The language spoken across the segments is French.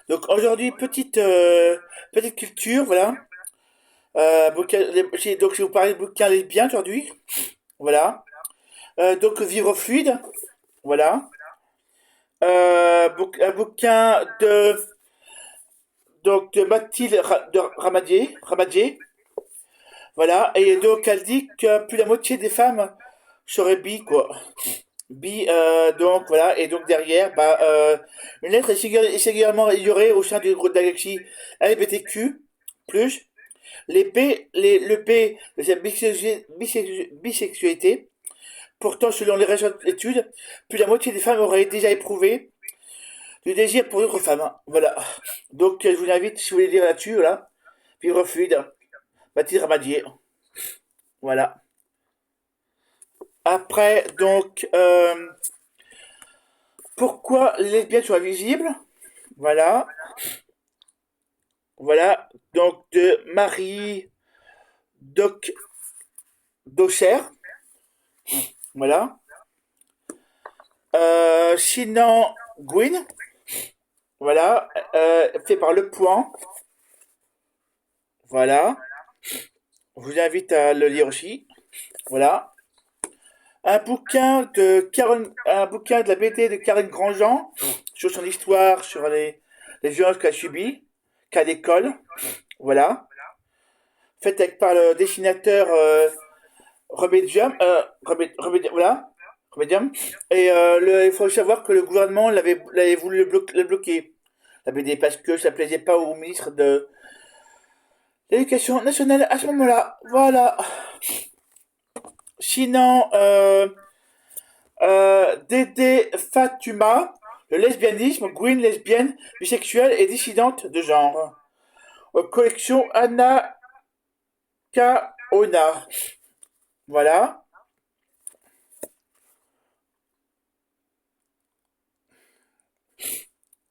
Donc aujourd'hui, petite culture, voilà. Donc je vais vous parler de bouquins lesbiens aujourd'hui, voilà. Donc Vivre fluide, voilà. Un bouquin de Mathilde Ramadier, voilà. Et donc elle dit que plus la moitié des femmes seraient bi, quoi. Bi, donc voilà. Et donc derrière, une lettre est également ignorée au sein du groupe de la galaxie LGBTQ+. Le B de cette bisexualité. Pourtant, selon les récentes études, plus de la moitié des femmes auraient déjà éprouvé du désir pour d'autres femmes. Voilà. Donc, je vous invite, si vous voulez lire là-dessus, voilà. Vivre fluide. Mathilde Ramadier. Voilà. Après, donc, pourquoi les lesbiennes sont invisibles? Voilà. Voilà. Donc, de Marie Doc Docher. Voilà. Sinan Gwyn. Voilà. Fait par Le Point. Voilà. Je vous invite à le lire aussi. Voilà. Un bouquin de la BD de Karine Grandjean sur son histoire, sur les violences qu'elle a subies, qu'à l'école. Voilà. Faite par le dessinateur voilà. Remedium. Et il faut savoir que le gouvernement l'avait voulu le bloquer, la BD, parce que ça plaisait pas au ministre de l'Éducation nationale à ce moment-là. Voilà. Sinon, Dédé Fatuma, le lesbianisme, Gwyn lesbienne, bisexuelle et dissidente de genre. Collection Anna Kaona. Voilà.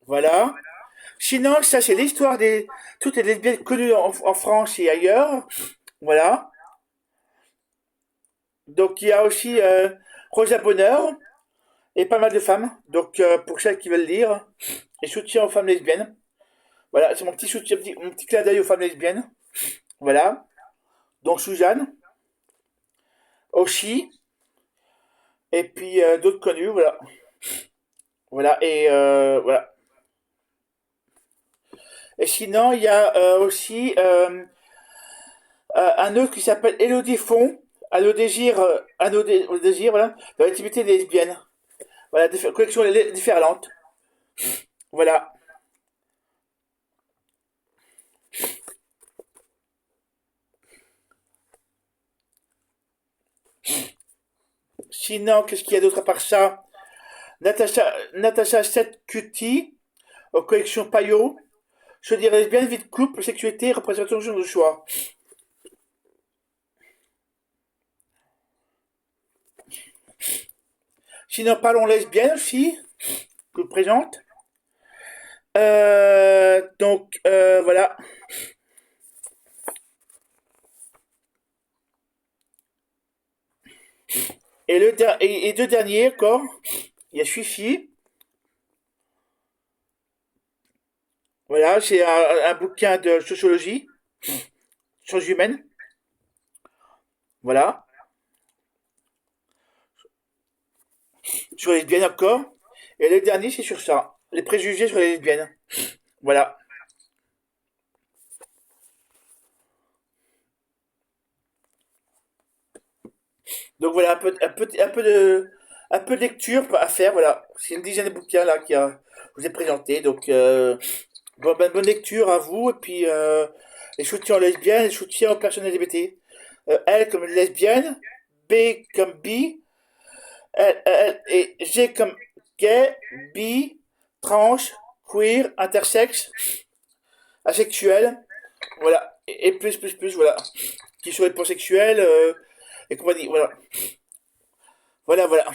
Voilà. Sinon, ça c'est l'histoire des toutes les lesbiennes connues en France et ailleurs. Voilà. Donc il y a aussi Rosa Bonheur et pas mal de femmes. Donc pour celles qui veulent lire, et soutien aux femmes lesbiennes. Voilà, c'est mon petit soutien, mon petit clin d'œil aux femmes lesbiennes. Voilà. Donc Suzanne, Oshi, et puis d'autres connus, voilà. Voilà, et voilà. Et sinon, il y a aussi un autre qui s'appelle Elodie Font, au désir, voilà, de l'activité des lesbiennes. Voilà, collection différente. Voilà. Sinon, qu'est-ce qu'il y a d'autre à part ça? Natacha 7 Cutie, aux collections Payot. Je dirais lesbienne, vie de couple, sexualité, représentation de choix. Sinon, parlons lesbienne aussi, que je vous présente. Voilà. Et deux derniers encore. Il y a Suifi. Voilà, c'est un bouquin de sociologie, sciences humaines. Voilà. Sur les lesbiennes encore. Et le dernier, c'est sur ça. Les préjugés sur les lesbiennes. Voilà. Donc voilà, un peu de lecture à faire. Voilà. C'est une dizaine de bouquins là je vous ai présenté. Donc, bonne lecture à vous. Et puis, les soutiens aux lesbiennes, les soutiens aux personnes LGBT. L comme lesbienne, B comme bi, et G comme gay, bi, trans, queer, intersexe, asexuel, voilà, et plus, voilà, qui sont les pansexuels, et compagnie, voilà, voilà.